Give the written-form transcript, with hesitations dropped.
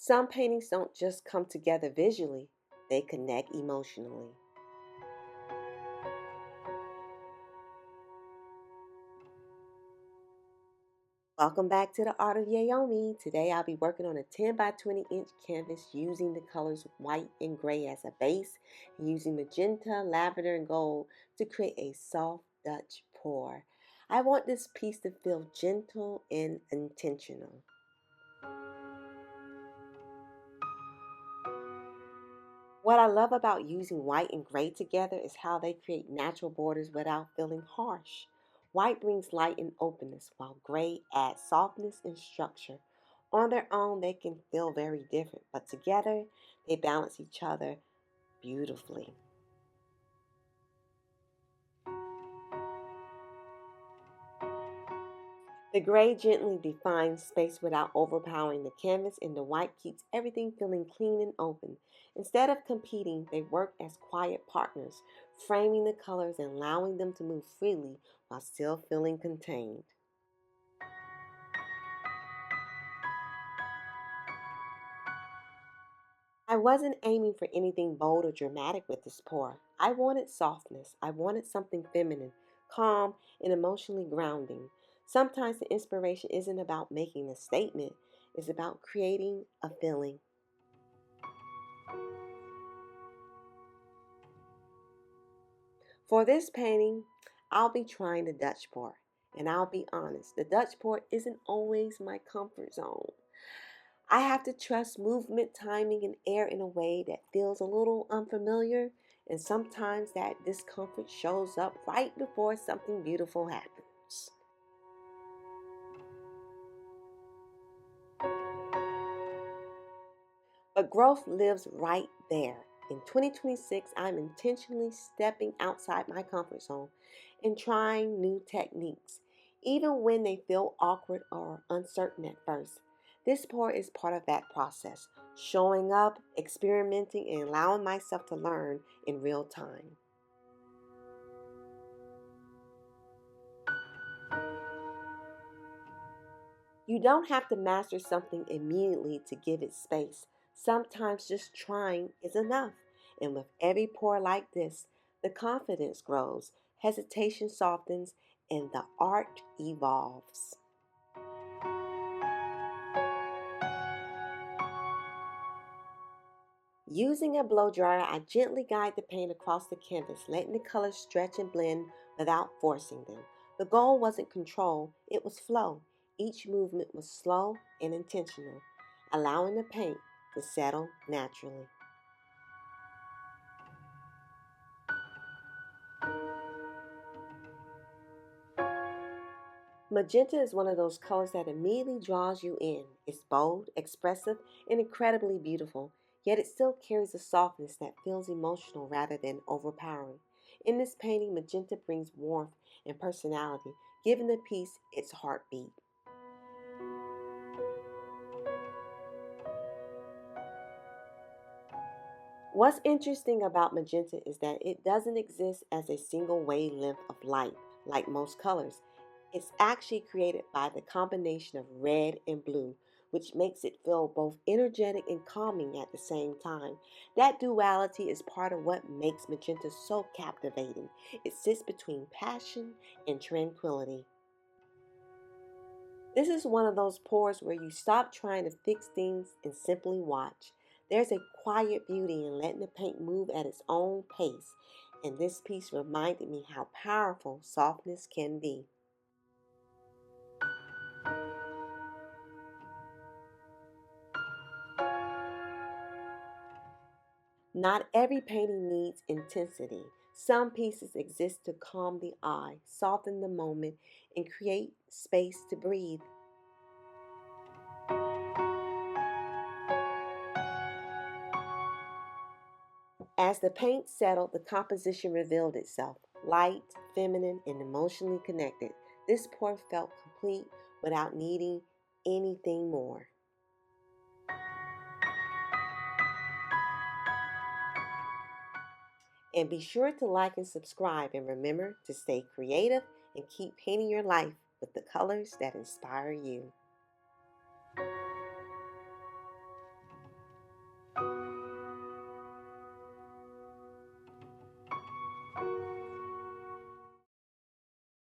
Some paintings don't just come together visually, they connect emotionally. Welcome back to the Art of Yaomi. Today I'll be working on a 10 by 20 inch canvas using the colors white and gray as a base and using magenta, lavender, and gold to create a soft Dutch pour. I want this piece to feel gentle and intentional. What I love about using white and gray together is how they create natural borders without feeling harsh. White brings light and openness, while gray adds softness and structure. On their own, they can feel very different, but together, they balance each other beautifully. The gray gently defines space without overpowering the canvas, and the white keeps everything feeling clean and open. Instead of competing, they work as quiet partners, framing the colors and allowing them to move freely while still feeling contained. I wasn't aiming for anything bold or dramatic with this pour. I wanted softness. I wanted something feminine, calm, and emotionally grounding. Sometimes the inspiration isn't about making a statement, it's about creating a feeling. For this painting, I'll be trying the Dutch pour. And I'll be honest, the Dutch pour isn't always my comfort zone. I have to trust movement, timing, and air in a way that feels a little unfamiliar, and sometimes that discomfort shows up right before something beautiful happens. But growth lives right there. In 2026, I'm intentionally stepping outside my comfort zone and trying new techniques, even when they feel awkward or uncertain at first. This pour is part of that process, showing up, experimenting, and allowing myself to learn in real time. You don't have to master something immediately to give it space. Sometimes just trying is enough. And with every pour like this, the confidence grows, hesitation softens, and the art evolves. Using a blow dryer, I gently guide the paint across the canvas, letting the colors stretch and blend without forcing them. The goal wasn't control, it was flow. Each movement was slow and intentional, allowing the paint to settle naturally. Magenta is one of those colors that immediately draws you in. It's bold, expressive, and incredibly beautiful, yet it still carries a softness that feels emotional rather than overpowering. In this painting, magenta brings warmth and personality, giving the piece its heartbeat. What's interesting about magenta is that it doesn't exist as a single wavelength of light like most colors. It's actually created by the combination of red and blue, which makes it feel both energetic and calming at the same time. That duality is part of what makes magenta so captivating. It sits between passion and tranquility. This is one of those pours where you stop trying to fix things and simply watch. There's a quiet beauty in letting the paint move at its own pace, and this piece reminded me how powerful softness can be. Not every painting needs intensity. Some pieces exist to calm the eye, soften the moment, and create space to breathe. As the paint settled, the composition revealed itself light, feminine, and emotionally connected. This pour felt complete without needing anything more. And be sure to like and subscribe, and remember to stay creative and keep painting your life with the colors that inspire you.